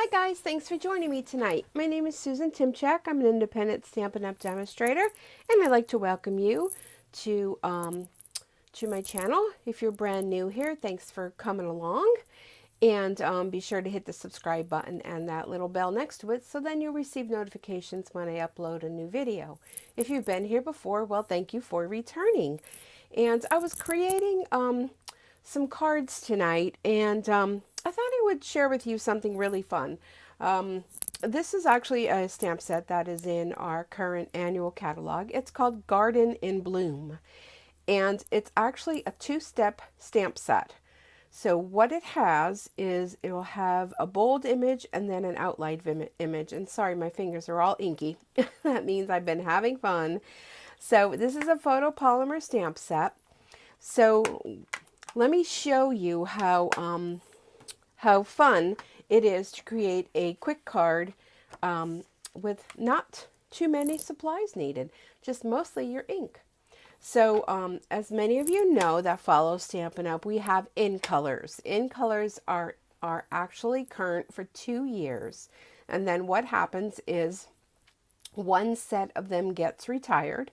Hi guys, thanks for joining me tonight. My name is Susan Timchak. I'm an independent Stampin' Up! Demonstrator, and I'd like to welcome you to my channel. If you're brand new here, thanks for coming along. And be sure to hit the subscribe button and that little bell next to it so then you'll receive notifications when I upload a new video. If you've been here before, well, thank you for returning. And I was creating some cards tonight, and I thought I would share with you something really fun. This is actually a stamp set that is in our current annual catalog. It's called Garden in Bloom, and it's actually a two-step stamp set. So what it has is it'll have a bold image and then an outlined image. And sorry, my fingers are all inky. That means I've been having fun. So this is a photopolymer stamp set. So let me show you how fun it is to create a quick card with not too many supplies needed, just mostly your ink. So as many of you know that follow Stampin' Up, we have in colors. In colors are actually current for 2 years. And then what happens is one set of them gets retired,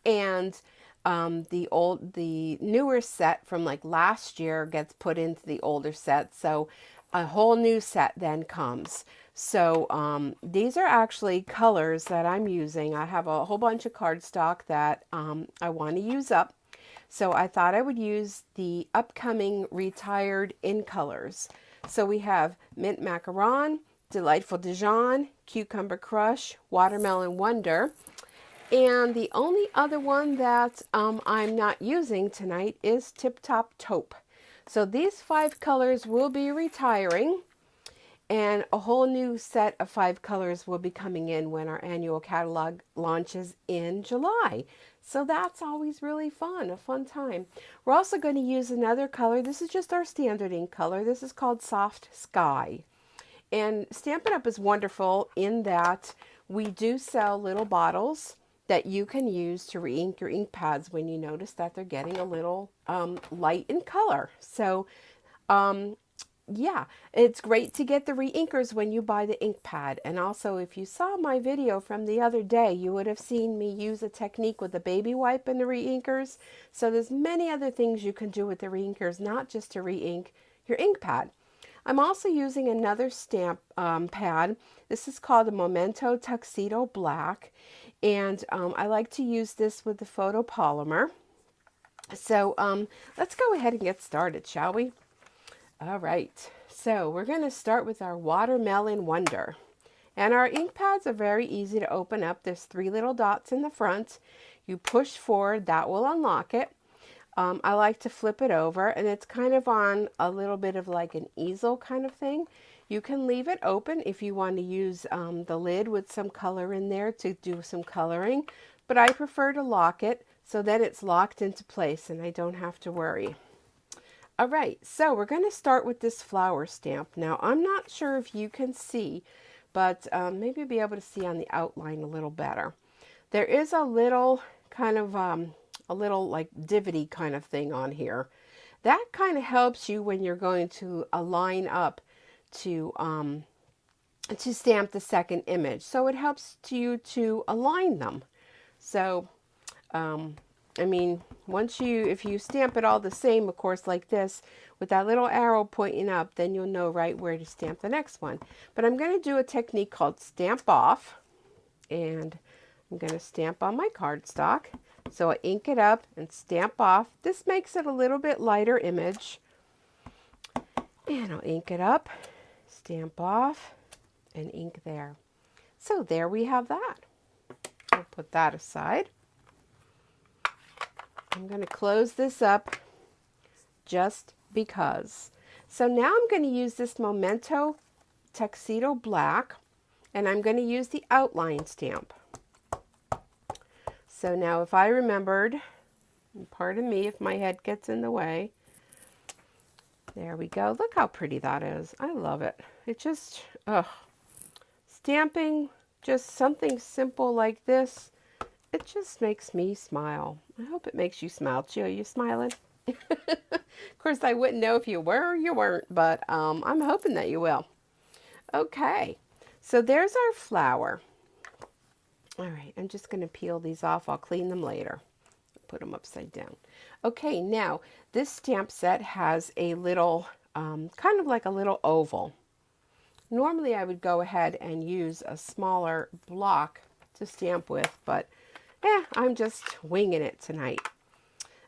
and the newer set from like last year gets put into the older set. So a whole new set then comes. So these are actually colors that I'm using. I have a whole bunch of cardstock that I want to use up. So I thought I would use the upcoming retired in colors. So we have Mint Macaron, Delightful Dijon, Cucumber Crush, Watermelon Wonder. And the only other one that I'm not using tonight is Tip Top Taupe. So these 5 colors will be retiring, and a whole new set of 5 colors will be coming in when our annual catalog launches in July. So that's always really fun, a fun time. We're also going to use another color. This is just our standard ink color. This is called Soft Sky. And Stampin' Up! Is wonderful in that we do sell little bottles that you can use to re-ink your ink pads when you notice that they're getting a little light in color. So yeah, it's great to get the re-inkers when you buy the ink pad. And also, if you saw my video from the other day, you would have seen me use a technique with the baby wipe and the re-inkers. So there's many other things you can do with the re-inkers, not just to re-ink your ink pad. I'm also using another stamp pad. This is called the Memento Tuxedo Black, and I like to use this with the photopolymer. So let's go ahead and get started, shall we? All right, so we're going to start with our Watermelon Wonder. And our ink pads are very easy to open up. There's 3 little dots in the front. You push forward, that will unlock it. I like to flip it over, and it's kind of on a little bit of like an easel kind of thing. You can leave it open if you want to use the lid with some color in there to do some coloring, but I prefer to lock it so that it's locked into place and I don't have to worry. All right, so we're going to start with this flower stamp. Now, I'm not sure if you can see, but maybe you'll be able to see on the outline a little better. There is a little kind of a little like divot-y kind of thing on here. That kind of helps you when you're going to line up to stamp the second image. So it helps you to align them. So, I mean, if you stamp it all the same, of course, like this, with that little arrow pointing up, then you'll know right where to stamp the next one. But I'm going to do a technique called Stamp Off, and I'm going to stamp on my cardstock. So I ink it up and stamp off. This makes it a little bit lighter image. And I'll ink it up, stamp off, and ink there. So there we have that. I'll put that aside. I'm going to close this up just because. So now I'm going to use this Memento Tuxedo Black, and I'm going to use the outline stamp. So now if I remembered, pardon me if my head gets in the way, there we go. Look how pretty that is. I love it. It just, stamping just something simple like this, it just makes me smile. I hope it makes you smile too. Are you smiling? Of course, I wouldn't know if you were or you weren't, but I'm hoping that you will. Okay, so there's our flower. All right, I'm just going to peel these off. I'll clean them later. Put them upside down. Okay, now this stamp set has a little, kind of like a little oval. Normally I would go ahead and use a smaller block to stamp with, but I'm just winging it tonight.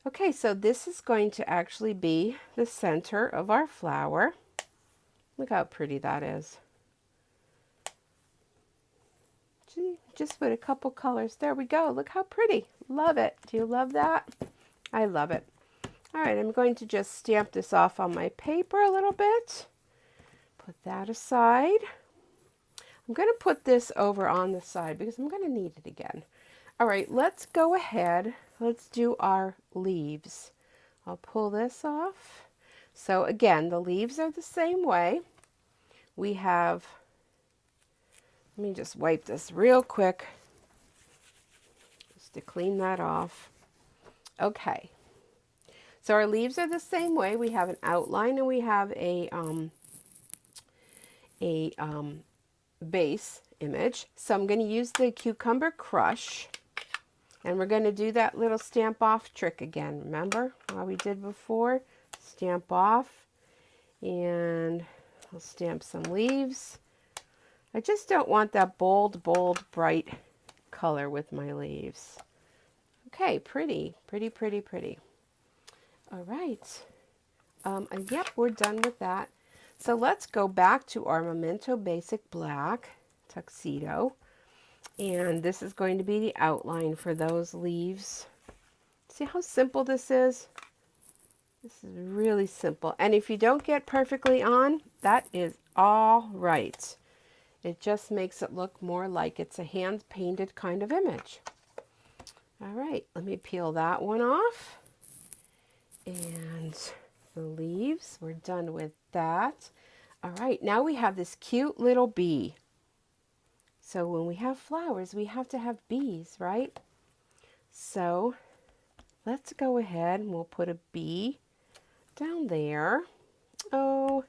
Okay, so this is going to actually be the center of our flower. Look how pretty that is. Just with a couple colors. There we go. Look how pretty. Love it. Do you love that? I love it. All right, I'm going to just stamp this off on my paper a little bit. Put that aside. I'm going to put this over on the side because I'm going to need it again. All right, let's go ahead. Let's do our leaves. I'll pull this off. So again, the leaves are the same way. We have, let me just wipe this real quick just to clean that off. Okay. So our leaves are the same way. We have an outline and we have a base image. So I'm going to use the Cucumber Crush, and we're going to do that little stamp off trick again. Remember how we did before? Stamp off, and I'll stamp some leaves. I just don't want that bold, bright color with my leaves. Okay, pretty, pretty, pretty, pretty. All right. And yep, we're done with that. So let's go back to our Memento Basic Black Tuxedo. And this is going to be the outline for those leaves. See how simple this is? This is really simple. And if you don't get perfectly on, that is all right. It just makes it look more like it's a hand-painted kind of image. All right, let me peel that one off. And the leaves, we're done with that. All right, now we have this cute little bee. So when we have flowers, we have to have bees, right? So let's go ahead and we'll put a bee down there. Oh,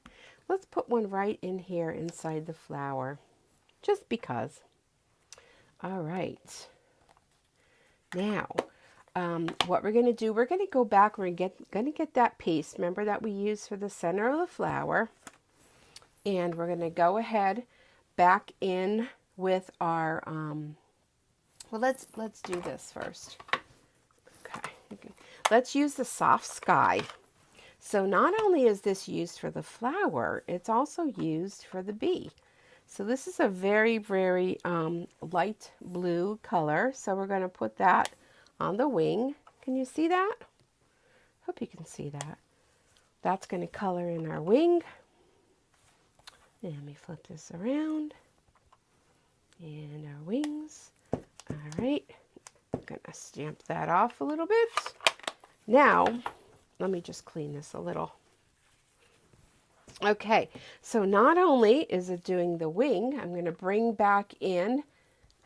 let's put one right in here inside the flower, just because. All right. Now, what we're going to do, we're going to go back, we're going to get that piece, remember that we used for the center of the flower, and we're going to go ahead back in with our, well, let's do this first. Okay, let's use the Soft Sky. So not only is this used for the flower, it's also used for the bee. So this is a very, very light blue color, so we're going to put that on the wing. Can you see that? Hope you can see that. That's going to color in our wing. And let me flip this around. And our wings. All right. I'm going to stamp that off a little bit. Now, let me just clean this a little. Okay, so not only is it doing the wing, I'm going to bring back in,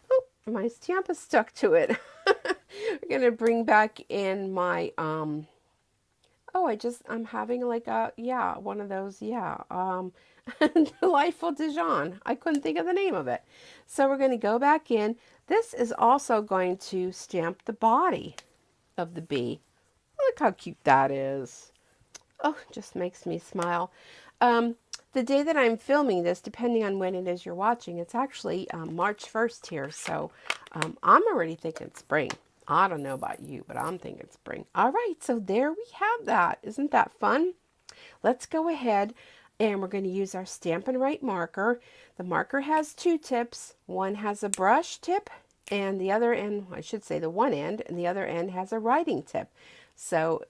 oh, my stamp is stuck to it. I'm going to bring back in my, I'm having like a, one of those, Delightful Dijon. I couldn't think of the name of it. So we're going to go back in. This is also going to stamp the body of the bee. Look how cute that is. Oh, it just makes me smile. The day that I'm filming this, depending on when it is you're watching, it's actually March 1st here. So I'm already thinking spring. I don't know about you, but I'm thinking spring. All right, so there we have that. Isn't that fun? Let's go ahead and we're going to use our Stampin' Right marker. The marker has two tips. One has a brush tip and the other end, I should say the one end, and the other end has a writing tip. So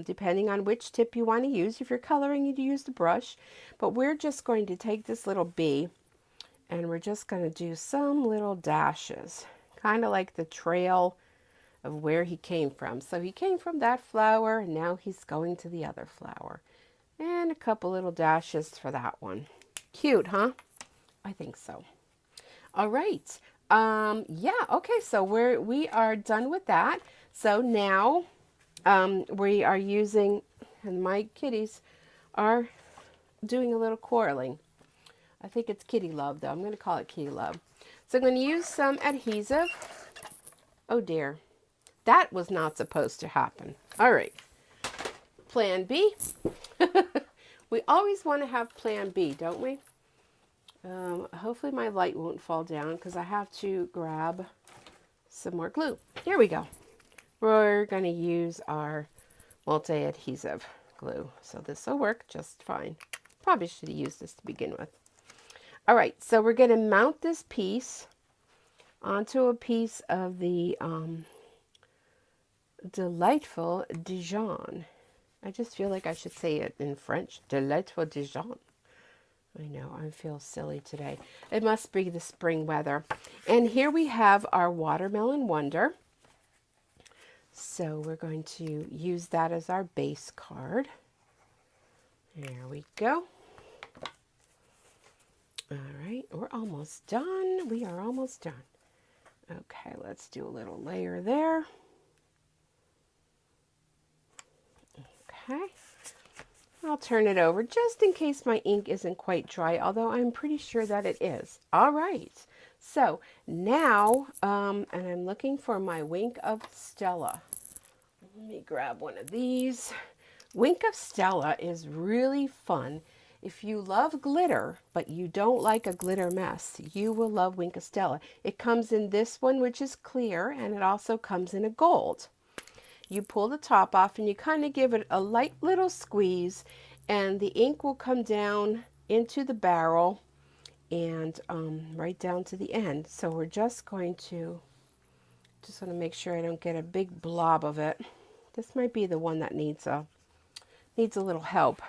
depending on which tip you want to use, if you're coloring, you use the brush. But we're just going to take this little bee and we're just going to do some little dashes, kind of like the trail of where he came from. So he came from that flower and now he's going to the other flower. And a couple little dashes for that one. Cute, huh? I think so. All right. Okay, so we are done with that. So now we are using, and my kitties are doing a little quarreling. I think it's Kitty Love, though. I'm going to call it Kitty Love. So I'm going to use some adhesive. Oh, dear. That was not supposed to happen. All right. Plan B. We always want to have plan B, don't we? Hopefully my light won't fall down because I have to grab some more glue. Here we go. We're going to use our multi-adhesive glue. So this will work just fine. Probably should have used this to begin with. All right, so we're going to mount this piece onto a piece of the delightful Dijon. I just feel like I should say it in French. Delightful Dijon. I know, I feel silly today. It must be the spring weather. And here we have our Watermelon Wonder. So we're going to use that as our base card. There we go. All right, we're almost done. We are almost done. Okay, let's do a little layer there. Okay. I'll turn it over just in case my ink isn't quite dry, although I'm pretty sure that it is. All right. So now, and I'm looking for my Wink of Stella. Let me grab one of these. Wink of Stella is really fun. If you love glitter, but you don't like a glitter mess, you will love Wink of Stella. It comes in this one, which is clear, and it also comes in a gold. You pull the top off and you kind of give it a light little squeeze, and the ink will come down into the barrel and right down to the end. So we're just want to make sure I don't get a big blob of it. This might be the one that needs a little help.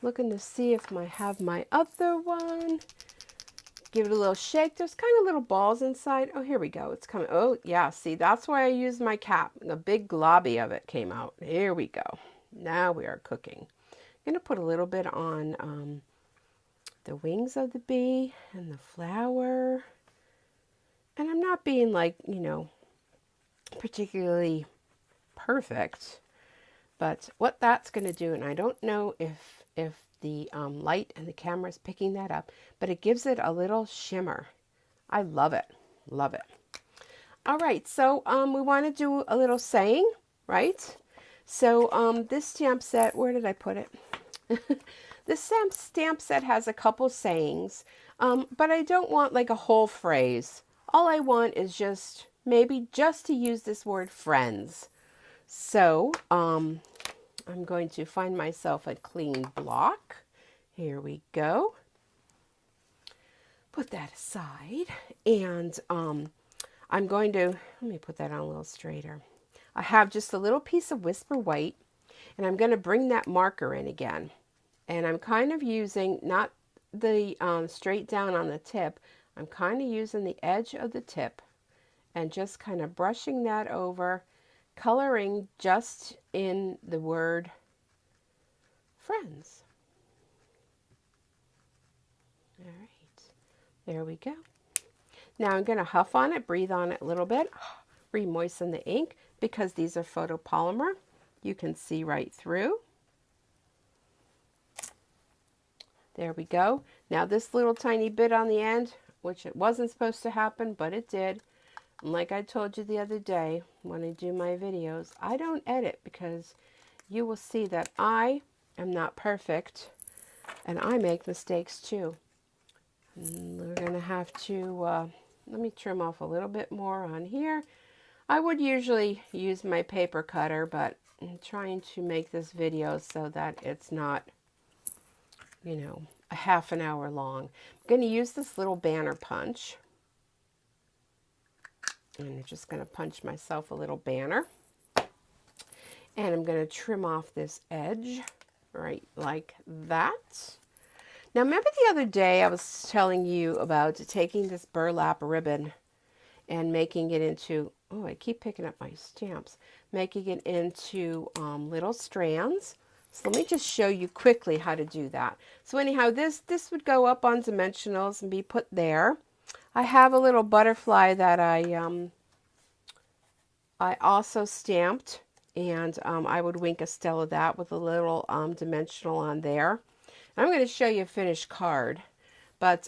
Looking to see if I have my other one. Give it a little shake. There's kind of little balls inside. Oh, here we go. It's coming. Oh, yeah. See, that's why I used my cap. The big globby of it came out. Here we go. Now we are cooking. I'm going to put a little bit on the wings of the bee and the flower. And I'm not being like, particularly perfect. But what that's going to do, and I don't know if the light and the camera is picking that up, but it gives it a little shimmer. I love it. Love it. All right, so we want to do a little saying, right? So this stamp set, where did I put it? This stamp set has a couple sayings, but I don't want like a whole phrase. All I want is just to use this word friends. So I'm going to find myself a clean block. Here we go. Put that aside. And I'm going to, let me put that on a little straighter. I have just a little piece of Whisper White, and I'm going to bring that marker in again. And I'm kind of using, not the straight down on the tip, I'm kind of using the edge of the tip and just kind of brushing that over, coloring just in the word friends. All right, there we go. Now I'm going to huff on it, breathe on it a little bit, re-moisten the ink because these are photopolymer. You can see right through. There we go. Now this little tiny bit on the end, which it wasn't supposed to happen, but it did. And like I told you the other day when I do my videos, I don't edit because you will see that I am not perfect and I make mistakes too. And we're going to have to, let me trim off a little bit more on here. I would usually use my paper cutter, but I'm trying to make this video so that it's not, a half an hour long. I'm going to use this little banner punch. And I'm just going to punch myself a little banner. And I'm going to trim off this edge right like that. Now, remember the other day I was telling you about taking this burlap ribbon and making it into, oh, I keep picking up my stamps, making it into little strands. So let me just show you quickly how to do that. So anyhow, this would go up on dimensionals and be put there. I have a little butterfly that I also stamped, and I would Wink of Stella that with a little dimensional on there. And I'm going to show you a finished card. But